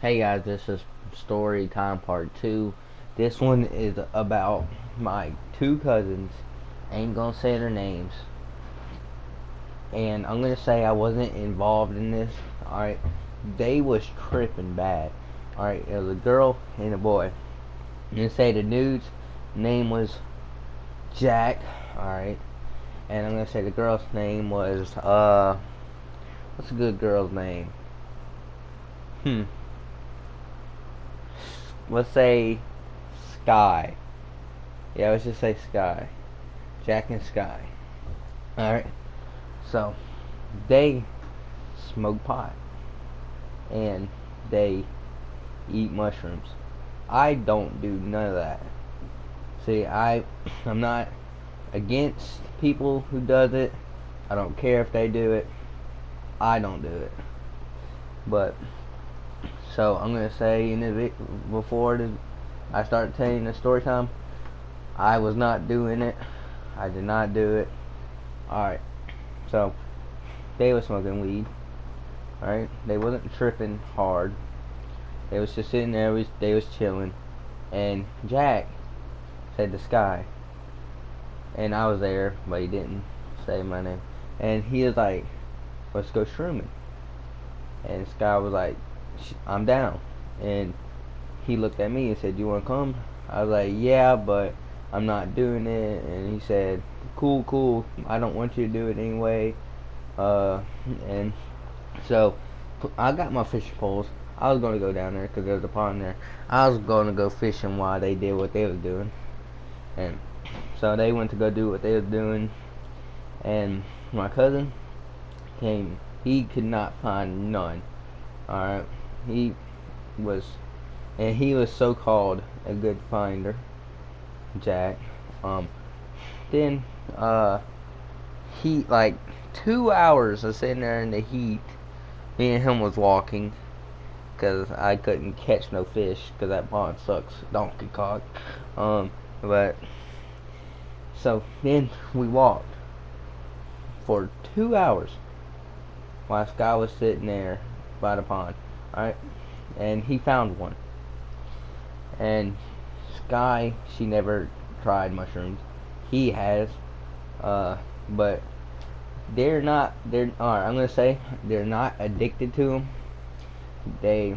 Hey guys, this is story time part 2. This one is about my two cousins. Ain't gonna say their names. And I'm gonna say I wasn't involved in this. Alright. They was tripping bad. Alright, it was a girl and a boy. I'm gonna say the dude's name was Jack. Alright. And I'm gonna say the girl's name was what's a good girl's name? Let's say Sky. Yeah, let's just say Sky. Jack and Sky. Alright. So, they smoke pot. And they eat mushrooms. I don't do none of that. See, I'm not against people who does it. I don't care if they do it. I don't do it. But, so I'm going to say before I start telling the story time, I was not doing it. I did not do it. Alright. So, they was smoking weed. Alright. They wasn't tripping hard. They was just sitting there. They was chilling. And Jack said to Sky. And I was there, but he didn't say my name. And he was like, let's go shrooming. And Sky was like, I'm down. And he looked at me and said, you want to come? I was like, yeah, but I'm not doing it. And he said, cool, I don't want you to do it anyway. And so I got my fishing poles. I was going to go down there because there was a pond there. I was going to go fishing while they did what they was doing. And so they went to go do what they was doing. And my cousin came. He could not find none. Alright. He was so-called a good finder, Jack. Then he, like 2 hours of sitting there in the heat. Me and him was walking because I couldn't catch no fish because that pond sucks donkey cock. But so then we walked for 2 hours while Sky was sitting there by the pond. Alright, and he found one. And Sky, she never tried mushrooms. He has, but alright, I'm gonna say they're not addicted to them. They're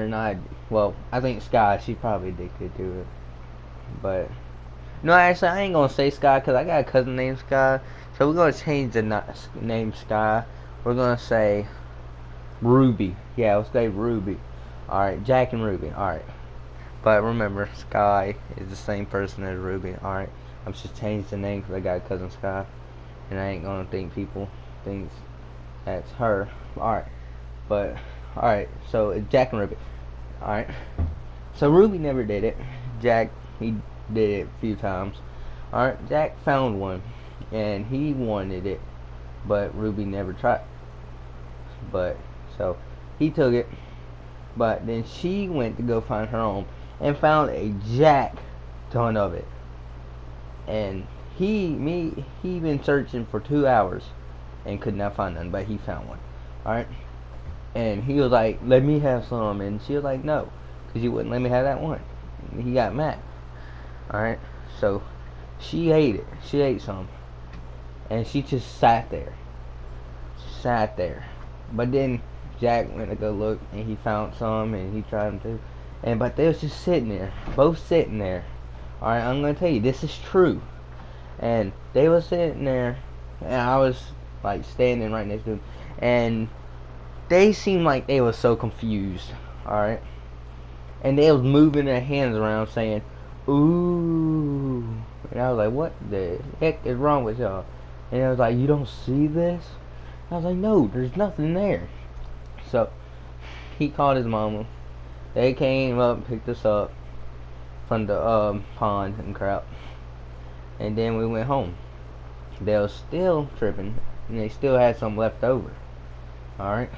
not, well, I think Sky, she's probably addicted to it. But, no, actually, I ain't gonna say Sky because I got a cousin named Sky. So we're gonna change the name Sky. We're gonna say Ruby. Yeah, let's say Ruby. Alright, Jack and Ruby. Alright. But remember, Sky is the same person as Ruby. Alright. I'm just changed the name because I got a cousin Sky. And I ain't gonna think people thinks that's her. Alright. But, alright. So, it's Jack and Ruby. Alright. So, Ruby never did it. Jack, he did it a few times. Alright. Jack found one. And he wanted it. But Ruby never tried. But, so, he took it. But then she went to go find her own and found a jack ton of it. And he been searching for 2 hours and could not find none, but he found one. Alright? And he was like, let me have some. And she was like, no, because you wouldn't let me have that one. And he got mad. Alright? So she ate it. She ate some. And she just sat there. But then Jack went to go look and he found some and he tried them too. But they was just sitting there. Both sitting there. Alright, I'm gonna tell you, this is true. And they was sitting there and I was like standing right next to them. And they seemed like they was so confused. Alright. And they was moving their hands around saying, ooh. And I was like, what the heck is wrong with y'all? And I was like, you don't see this? I was like, no, there's nothing there. So he called his mama. They came up and picked us up from the pond and crap. And then we went home. They was still tripping and they still had some left over. Alright.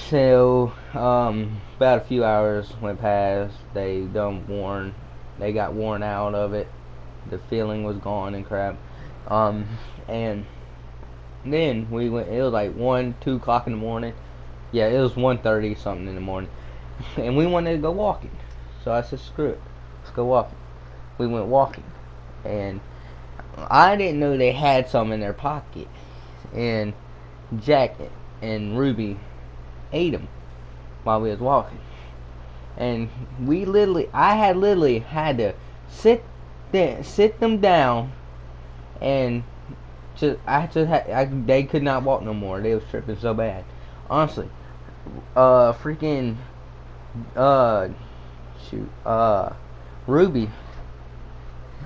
So about a few hours went past. They got worn out of it. The feeling was gone and crap. And then we went, it was like 1, 2 o'clock in the morning. Yeah, it was 1:30 something in the morning, and we wanted to go walking. So I said, screw it, let's go walking. We went walking, and I didn't know they had some in their pocket, and Jack and Ruby ate them while we was walking, and I literally had to sit them down, and they could not walk no more. They was tripping so bad. Honestly, freaking, uh, shoot, Ruby,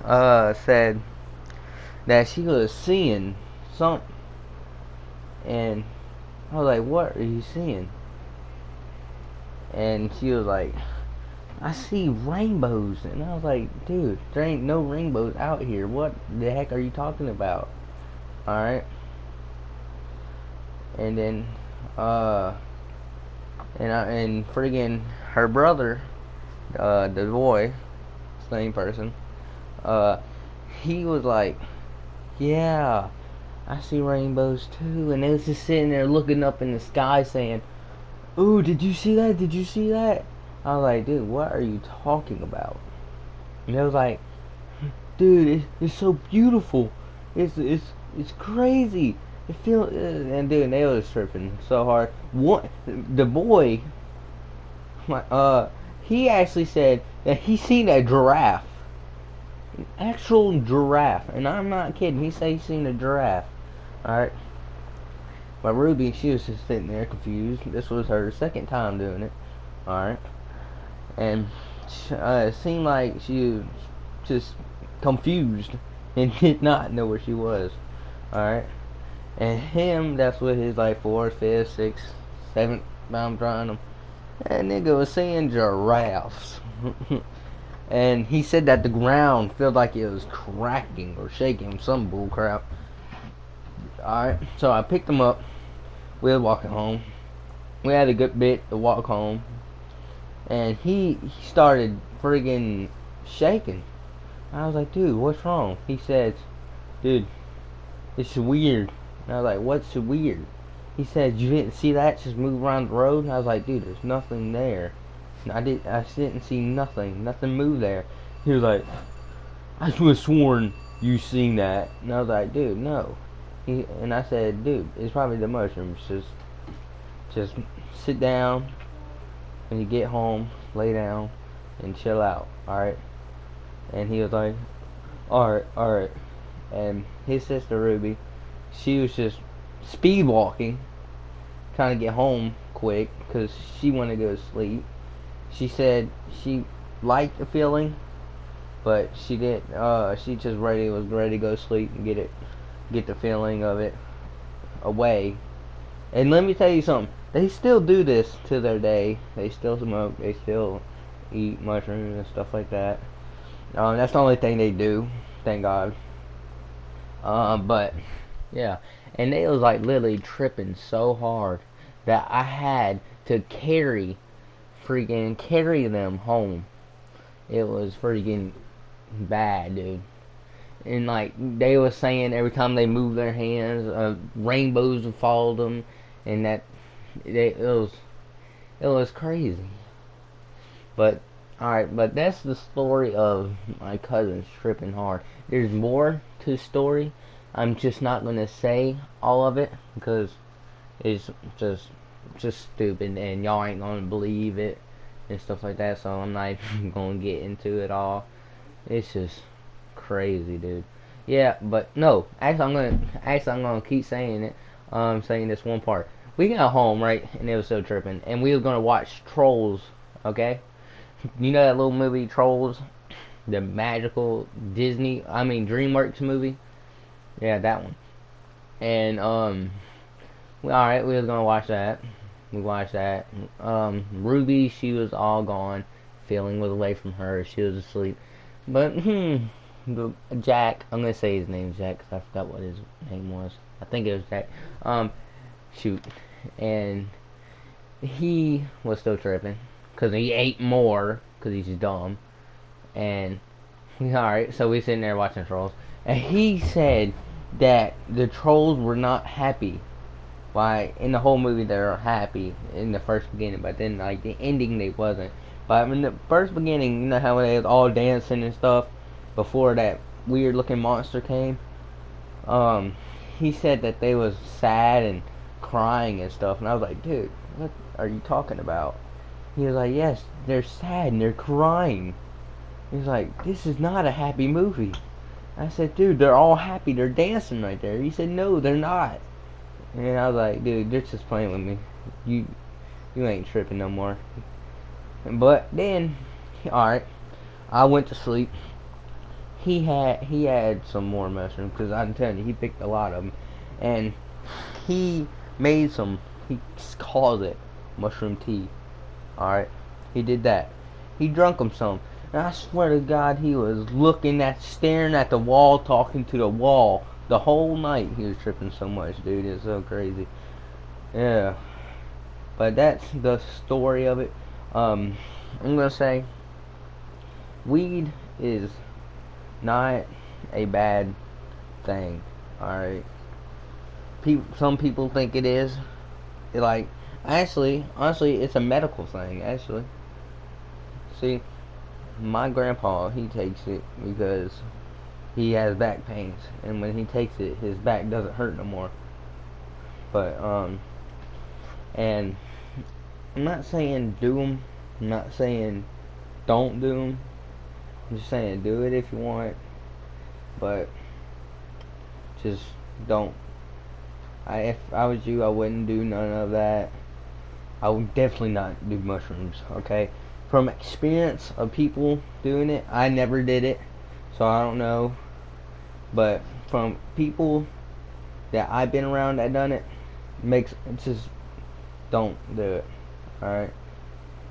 said that she was seeing something, and I was like, "What are you seeing?" And she was like, "I see rainbows," and I was like, "Dude, there ain't no rainbows out here. What the heck are you talking about?" All right, and then, and friggin' her brother, the boy, same person, uh, he was like, "Yeah, I see rainbows too," and they was just sitting there looking up in the sky saying, "Ooh, did you see that? Did you see that?" I was like, "Dude, what are you talking about?" And they was like, "Dude, it's so beautiful. It's crazy. It feel and dude, they was tripping so hard. The boy, he actually said that he seen a giraffe, an actual giraffe, and I'm not kidding. He said he seen a giraffe. All right. But Ruby, she was just sitting there confused. This was her second time doing it. All right, and it seemed like she was just confused and did not know where she was. All right, and him, that's what his like fourth, fifth, sixth, seventh time trying him. That nigga was seeing giraffes. And he said that the ground felt like it was cracking or shaking, some bull crap. Alright, so I picked him up. We were walking home. We had a good bit to walk home. And he started friggin' shaking. I was like, "Dude, what's wrong?" He says, "Dude, it's weird." And I was like, "What's weird?" He said, "You didn't see that just move around the road?" And I was like, "Dude, there's nothing there. I didn't see nothing move there." He was like, "I would have sworn you seen that." And I was like, "Dude, no." And I said, "Dude, it's probably the mushrooms. Just sit down when you get home, lay down, and chill out, alright?" And he was like, "Alright, alright." And his sister Ruby, she was just speed walking, trying to get home quick, because she wanted to go to sleep. She said she liked the feeling, but she didn't, she just was ready to go to sleep and get the feeling of it away. And let me tell you something, they still do this to their day. They still smoke, they still eat mushrooms and stuff like that. That's the only thing they do, thank God. But yeah, and they was like literally tripping so hard that I had to carry them home. It was freaking bad, dude. And like they was saying, every time they moved their hands, rainbows would follow them, and it was crazy. But alright, but that's the story of my cousins tripping hard. There's more to the story. I'm just not gonna say all of it because it's just stupid and y'all ain't gonna believe it and stuff like that, so I'm not even gonna get into it all. It's just crazy, dude. Yeah, but no, I'm gonna keep saying it. Saying this one part. We got home, right, and it was so tripping, and we was gonna watch Trolls, okay? You know that little movie Trolls, the magical DreamWorks movie? Yeah, that one. And alright, we was gonna watch that. We watched that. Ruby, she was all gone. Feeling was away from her. She was asleep. But Jack, I'm gonna say his name Jack because I forgot what his name was. I think it was Jack. Shoot, and he was still tripping because he ate more because he's dumb. And alright, so we sitting there watching Trolls, and he said that the trolls were not happy Why in the whole movie they're happy in the first beginning, but then like the ending they wasn't. But in the first beginning, you know how they was all dancing and stuff before that weird looking monster came. Um, he said that they was sad and crying and stuff, and I was like, dude, what are you talking about? He was like, yes, they're sad and they're crying. He's like, this is not a happy movie. I said, dude, they're all happy. They're dancing right there. He said, no, they're not. And I was like, dude, they're just playing with me. You you ain't tripping no more. But then, alright, I went to sleep. He had some more mushrooms because I'm telling you, he picked a lot of them, and he made some. He calls it mushroom tea. Alright, he did that. He drunk them some. And I swear to God, he was staring at the wall, talking to the wall the whole night. He was tripping so much, dude. It's so crazy. Yeah. But that's the story of it. I'm gonna say, weed is not a bad thing. Alright. Some people think it is. Like, actually, honestly, it's a medical thing, actually. See, my grandpa, he takes it because he has back pains, and when he takes it, his back doesn't hurt no more. But and I'm not saying do them. I'm not saying don't do them. I'm just saying do it if you want, but just don't. If I was you, I wouldn't do none of that. I would definitely not do mushrooms. Okay, from experience of people doing it, I never did it, so I don't know. But from people that I've been around that done it, just don't do it. Alright?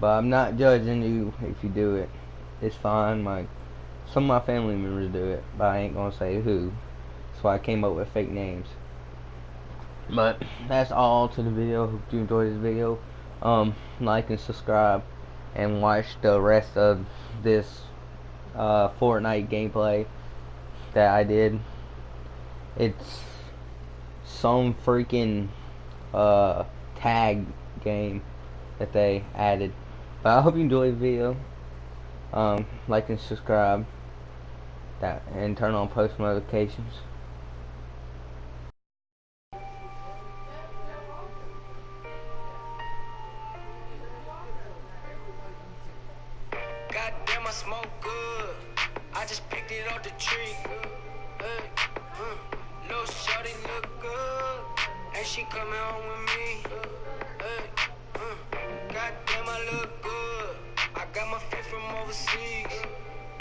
But I'm not judging you if you do it. It's fine. Some of my family members do it, but I ain't gonna say who. That's why I came up with fake names. But that's all to the video. Hope you enjoyed this video. Like and subscribe and watch the rest of this Fortnite gameplay that I did. It's some freaking tag game that they added. But I hope you enjoyed the video. Like and subscribe and turn on post notifications. Goddamn, I smoke good. I just picked it off the tree. Hey, little shorty look good, and she coming home with me. Hey, goddamn, I look good. I got my fit from overseas.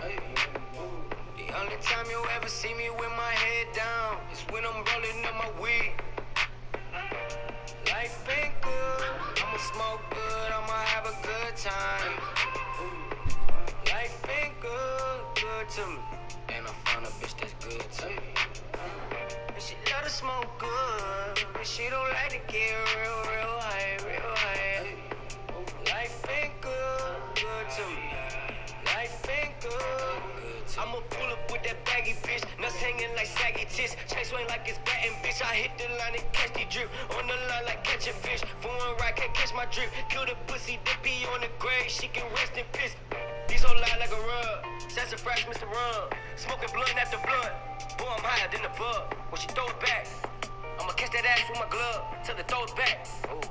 Hey, the only time you ever see me with my head down is when I'm rolling up my weed. Life been good. I'ma smoke good. I'ma have a good time. Life been good, good to me. And I found a bitch that's good to me. And she love to smoke good, but she don't like to get real, real high, real high. Life been good, good to me. Life been good, good to me. I'ma pull up with that baggy bitch, nuts hanging like saggy tits. Chain swing like it's batting, bitch. I hit the line and catch the drip. On the line like catching fish. Foreign right, can't catch my drip. Kill the pussy, dip pee on the grave. She can rest in piss. These old lie like a rug. Sassafras, Mr. Rum. Smoking blunt after blunt. Boy, I'm higher than the bug. When she throw it back, I'ma catch that ass with my glove till it throws back. Ooh.